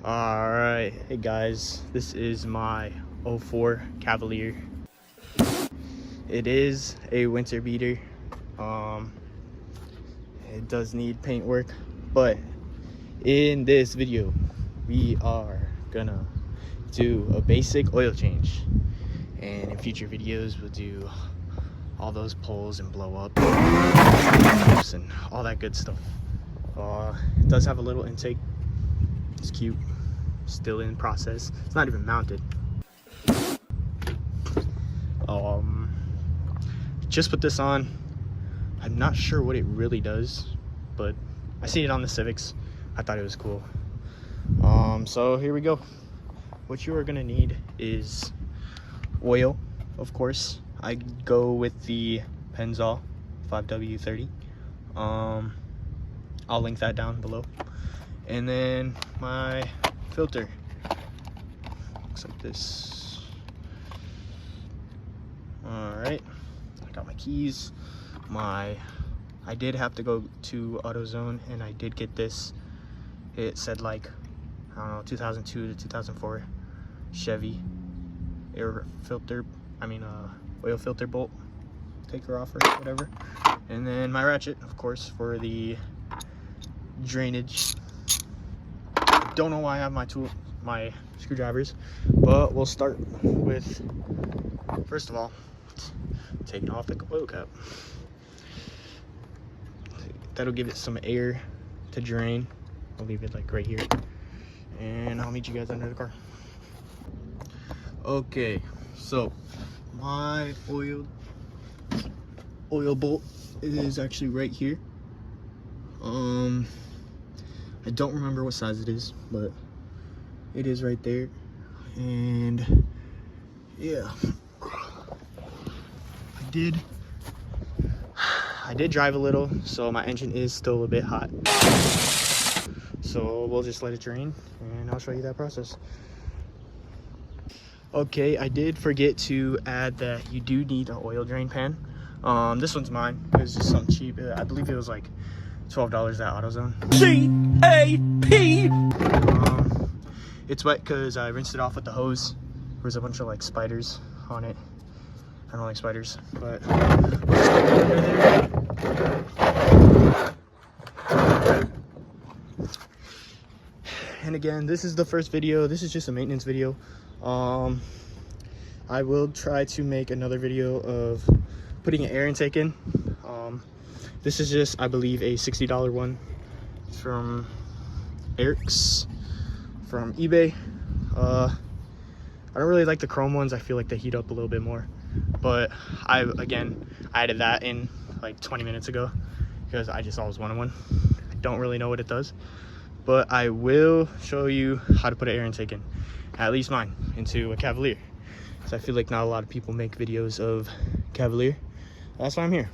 Alright, hey guys, this is my 04 Cavalier. It is a winter beater. It does need paint work, but in this video we are gonna do a basic oil change, and in future videos we'll do all those pulls and blow up and all that good stuff. It does have a little intake. It's cute. Still in process. It's not even mounted. Just put this on. I'm not sure what it really does, but I seen it on the Civics. I thought it was cool. So here we go. What you are gonna need is oil, of course. I go with the Pennzoil 5W30. I'll link that down below. And then my filter looks like this. All right, I got my keys. I did have to go to AutoZone, and I did get this. It said like, I don't know, 2002 to 2004 Chevy oil filter bolt taker off or whatever. And then my ratchet, of course, for the drainage. Don't know why I have my screwdrivers, but we'll start with, first of all, taking off the oil cap. That'll give it some air to drain. I'll leave it like right here, and I'll meet you guys under the car. Okay, so my oil bolt is actually right here. I don't remember what size it is, but it is right there. And yeah, I did drive a little, so my engine is still a bit hot. So we'll just let it drain, and I'll show you that process. Okay, I did forget to add that you do need an oil drain pan. This one's mine. It was just something cheap. I believe it was like $12 at AutoZone. C-A-P! It's wet because I rinsed it off with the hose. There was a bunch of like spiders on it. I don't like spiders, but we'll just put it under there. And again, this is the first video. This is just a maintenance video. I will try to make another video of putting an air intake in. This is just, I believe, a $60 one from Eric's from eBay. I don't really like the chrome ones. I feel like they heat up a little bit more, but I added that in like 20 minutes ago because I just always wanted one. I don't really know what it does, but I will show you how to put an air intake in, at least mine, into a Cavalier. So I feel like not a lot of people make videos of Cavalier. That's why I'm here.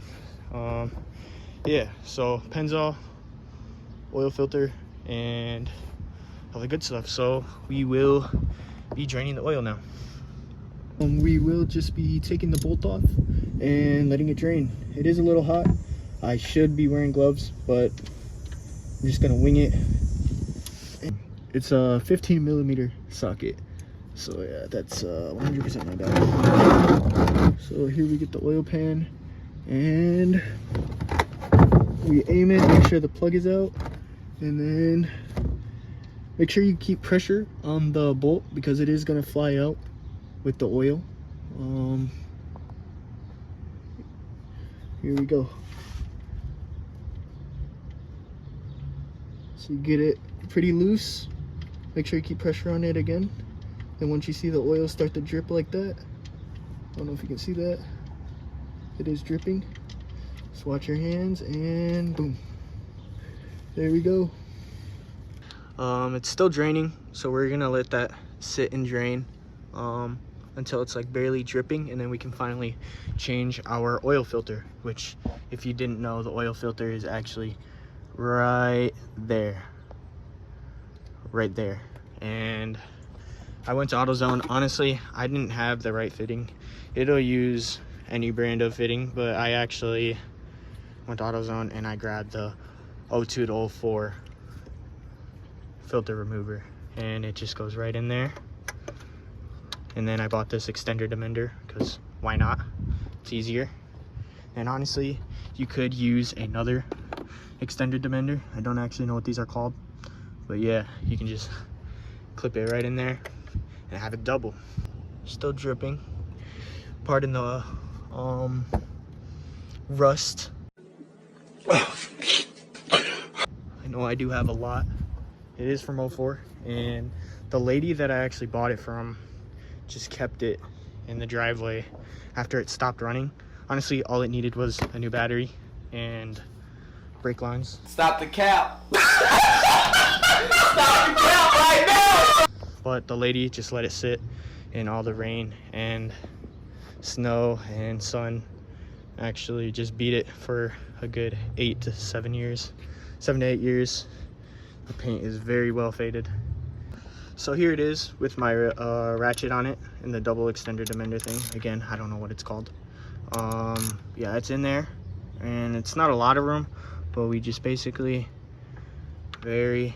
Yeah, so Pennzoil, oil filter, and all the good stuff. So we will be draining the oil now. We will just be taking the bolt off and letting it drain. It is a little hot. I should be wearing gloves, but I'm just gonna wing it. It's a 15mm socket. So yeah, that's 100% my bad. So here we get the oil pan, and we aim it, make sure the plug is out, and then make sure you keep pressure on the bolt because it is gonna fly out with the oil. Here we go. So you get it pretty loose. Make sure you keep pressure on it again. And once you see the oil start to drip like that, I don't know if you can see that, it is dripping. Just watch your hands, and boom, there we go. It's still draining, so we're gonna let that sit and drain until it's like barely dripping, and then we can finally change our oil filter, which, if you didn't know, the oil filter is actually right there. And I went to AutoZone. Honestly, I didn't have the right fitting. It'll use any brand of fitting, but I actually went to AutoZone and I grabbed the 02 to 04 filter remover, and it just goes right in there. And then I bought this extender dimmender because why not? It's easier. And honestly, you could use another extender dimmender. I don't actually know what these are called, but yeah, you can just clip it right in there and have it double. Still dripping. Pardon the rust. I know I do have a lot. It is from 04, and the lady that I actually bought it from just kept it in the driveway after it stopped running. Honestly, all it needed was a new battery and brake lines. Stop the cap. Stop the cap right now. But the lady just let it sit in all the rain and snow and sun. Actually just beat it for a good 7 to 8 years. The paint is very well faded. So here it is with my ratchet on it and the double extender dimmender thing. Again, I don't know what it's called. Yeah, it's in there, and it's not a lot of room, but we just basically it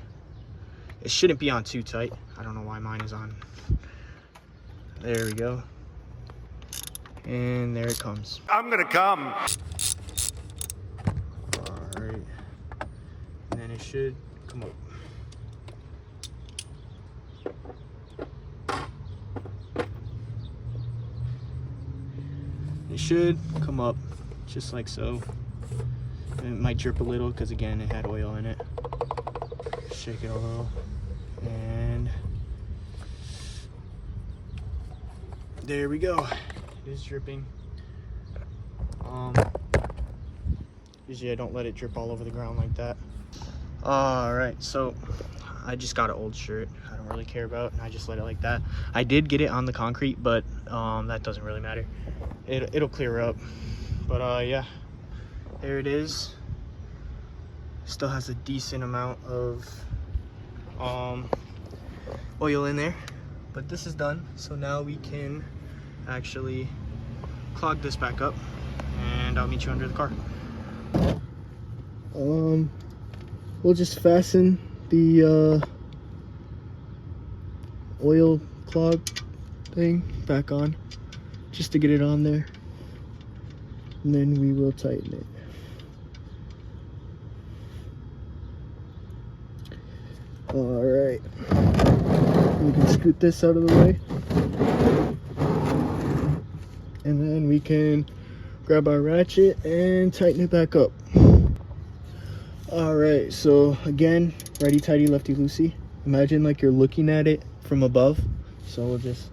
shouldn't be on too tight. I don't know why mine is on. There we go. And there it comes. I'm gonna come. Alright. And then it should come up. It should come up just like so. And it might drip a little because again it had oil in it. Shake it a little, and there we go. It is dripping. Usually I don't let it drip all over the ground like that. Alright, so I just got an old shirt I don't really care about, and I just let it like that. I did get it on the concrete, but that doesn't really matter. It'll clear up. But yeah, there it is. Still has a decent amount of oil in there, but this is done. So now we can actually clog this back up, and I'll meet you under the car. We'll just fasten the oil clog thing back on just to get it on there, and then we will tighten it. All right, we can scoot this out of the way, and then we can grab our ratchet and tighten it back up. All right, so again, righty tighty, lefty loosey. Imagine like you're looking at it from above. So we'll just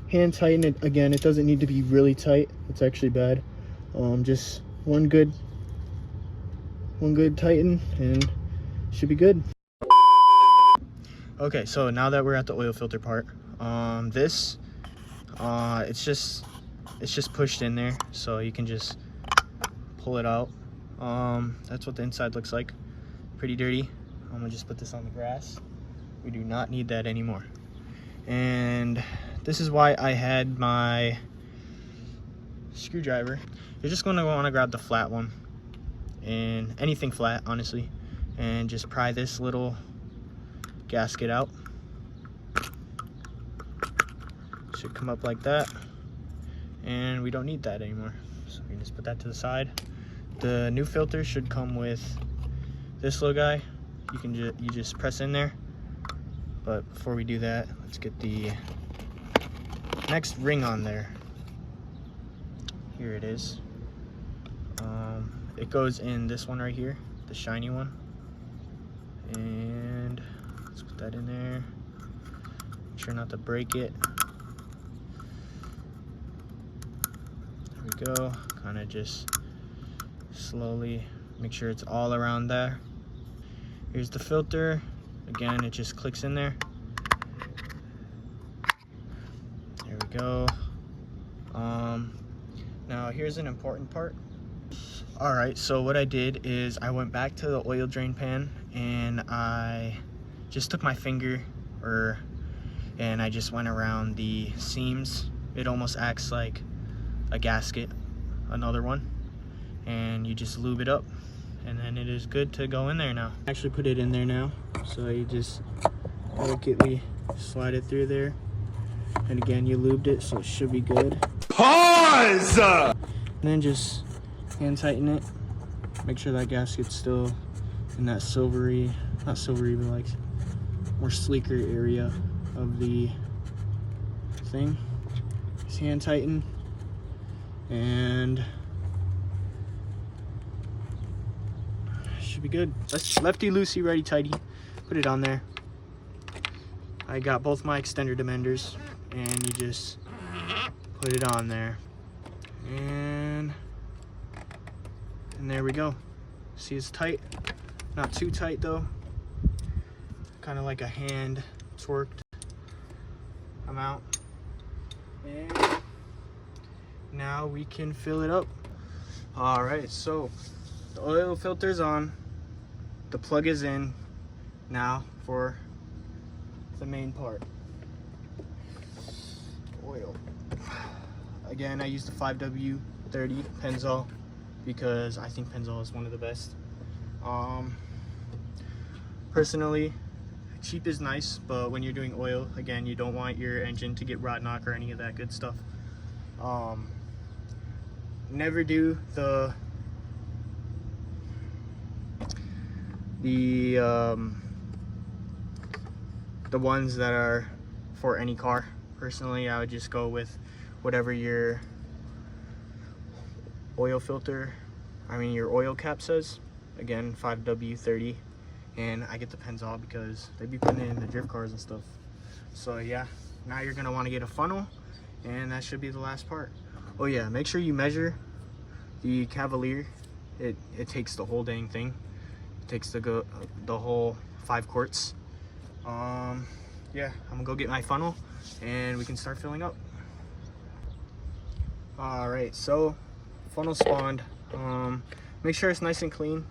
hand tighten it. Again, it doesn't need to be really tight. It's actually bad. Just one good tighten and should be good. Okay, so now that we're at the oil filter part, it's just pushed in there, so you can just pull it out. That's what the inside looks like. Pretty dirty. I'm gonna just put this on the grass. We do not need that anymore. And this is why I had my screwdriver. You're just gonna want to grab the flat one, and anything flat, honestly, and just pry this little gasket out. Should come up like that, and we don't need that anymore, so we can just put that to the side. The new filter should come with this little guy. You just press in there, but before we do that, let's get the next ring on there. Here it is. It goes in this one right here, the shiny one, and let's put that in there. Make sure not to break it. There we go. Kind of just slowly make sure it's all around there. Here's the filter. Again, it just clicks in there. There we go. Now here's an important part. All right, so what I did is I went back to the oil drain pan, and I just took my finger and I just went around the seams. It almost acts like a gasket, another one, and you just lube it up, and then it is good to go in there now. I actually put it in there now, so you just delicately slide it through there, and again you lubed it, so it should be good. Pause! And then just hand tighten it, make sure that gasket's still in that silvery, not silvery, but like more sleeker area of the thing. Just hand tighten, and should be good. Let's lefty loosey, righty tighty. Put it on there. I got both my extender demenders, and you just put it on there, and there we go. See, it's tight, not too tight though, kind of like a hand torqued amount. And now we can fill it up. All right, so the oil filter's on, the plug is in. Now for the main part, oil. Again, I use the 5W30 Pennzoil because I think Pennzoil is one of the best. Personally, cheap is nice, but when you're doing oil, again, you don't want your engine to get rod knock or any of that good stuff. Never do the ones that are for any car. Personally, I would just go with whatever your oil filter, your oil cap says. Again, 5W30, and I get the Pennzoil because they be putting it in the drift cars and stuff. So yeah, now you're gonna want to get a funnel, and that should be the last part. Oh yeah, make sure you measure the Cavalier. It takes the whole dang thing. It takes the whole 5 quarts. Yeah, I'm gonna go get my funnel and we can start filling up. All right, so funnel spawned. Make sure it's nice and clean.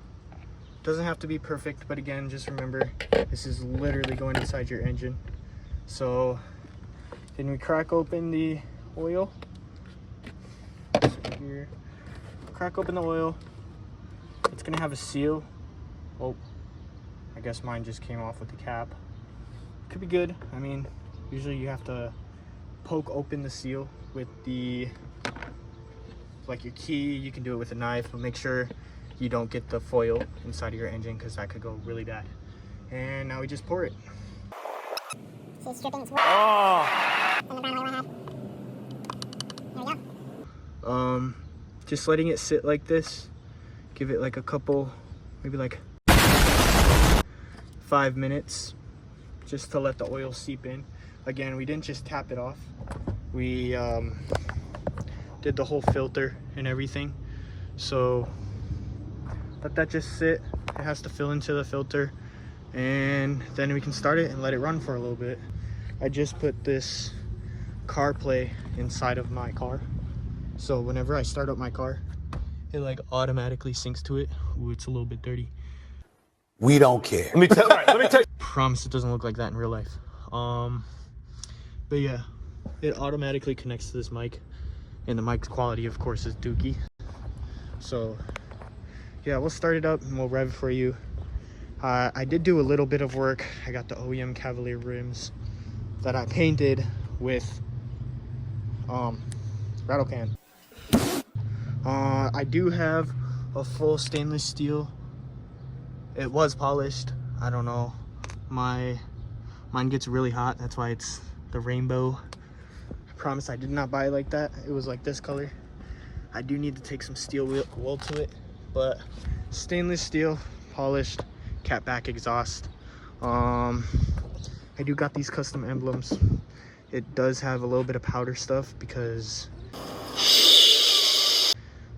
Doesn't have to be perfect, but again, just remember, this is literally going inside your engine. So then we crack open the oil. So here, crack open the oil. It's gonna have a seal. Oh, I guess mine just came off with the cap. Could be good. Usually you have to poke open the seal with the, like your key. You can do it with a knife, but make sure you don't get the foil inside of your engine because that could go really bad. And now we just pour it. So it's dripping, it's from the brown oil I had. There we go. Just letting it sit like this. Give it like a couple, maybe like 5 minutes, just to let the oil seep in. Again, we didn't just tap it off. We did the whole filter and everything. So let that just sit. It has to fill into the filter, and then we can start it and let it run for a little bit. I just put this CarPlay inside of my car, so whenever I start up my car, it like automatically syncs to it. Ooh, it's a little bit dirty. We don't care. Let me tell you. Promise it doesn't look like that in real life. But yeah, it automatically connects to this mic, and the mic's quality of course is dookie. So yeah, we'll start it up and we'll rev for you. I did do a little bit of work. I got the OEM Cavalier rims that I painted with rattle can. I do have a full stainless steel. It was polished. I don't know. Mine gets really hot. That's why it's the rainbow. I promise I did not buy it like that. It was like this color. I do need to take some steel wool to it, but stainless steel, polished, cat back exhaust. I do got these custom emblems. It does have a little bit of powder stuff because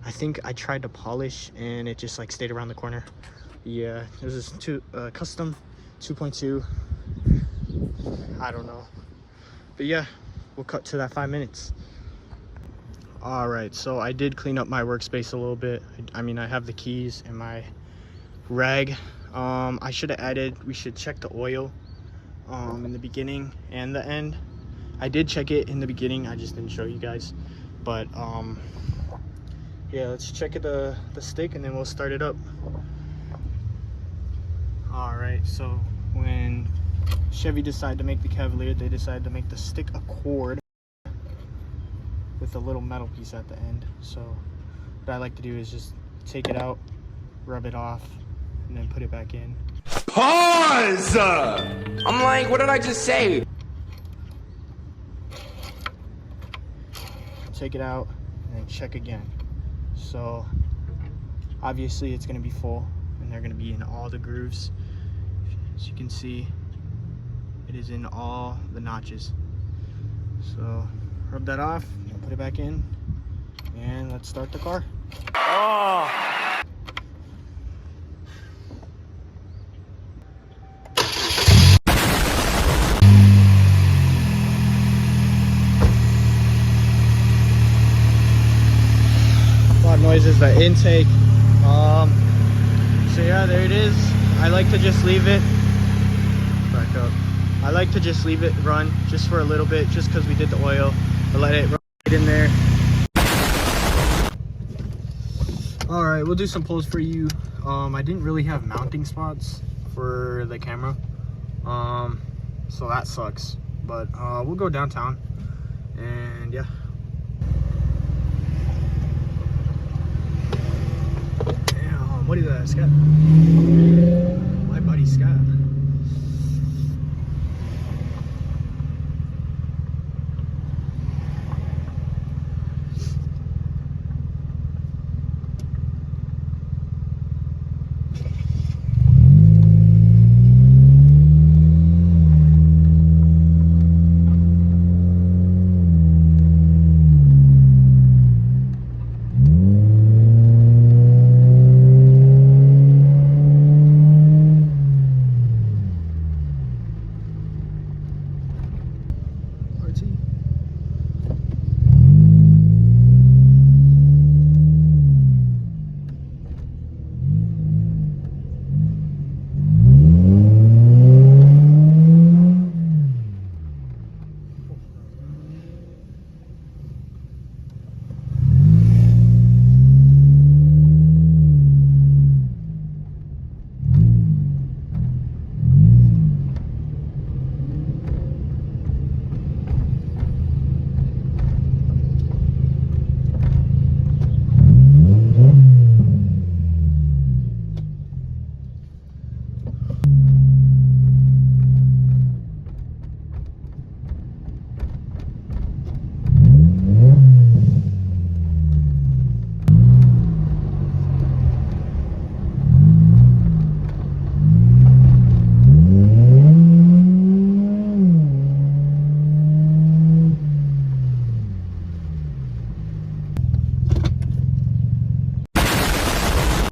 I think I tried to polish and it just like stayed around the corner. Yeah, this is custom 2.2. I don't know, but yeah, we'll cut to that 5 minutes. All right, so I did clean up my workspace a little bit. I have the keys and my rag. I should have added, we should check the oil in the beginning and the end. I did check it in the beginning, I just didn't show you guys. But yeah, let's check it, the stick, and then we'll start it up. All right, so when Chevy decided to make the Cavalier, they decided to make the stick a cord with a little metal piece at the end. So what I like to do is just take it out, rub it off, and then put it back in. Pause! I'm like, what did I just say? Take it out and then check again. So obviously it's going to be full and they're going to be in all the grooves. As you can see, it is in all the notches. So rub that off, put it back in, and let's start the car. Oh! Noise is the intake. So yeah, there it is. I like to just leave it back up. I like to just leave it run just for a little bit, just because we did the oil. I let it run in there. All right, we'll do some pulls for you. I didn't really have mounting spots for the camera, so that sucks. But we'll go downtown, and yeah. What is that, Scott? My buddy Scott.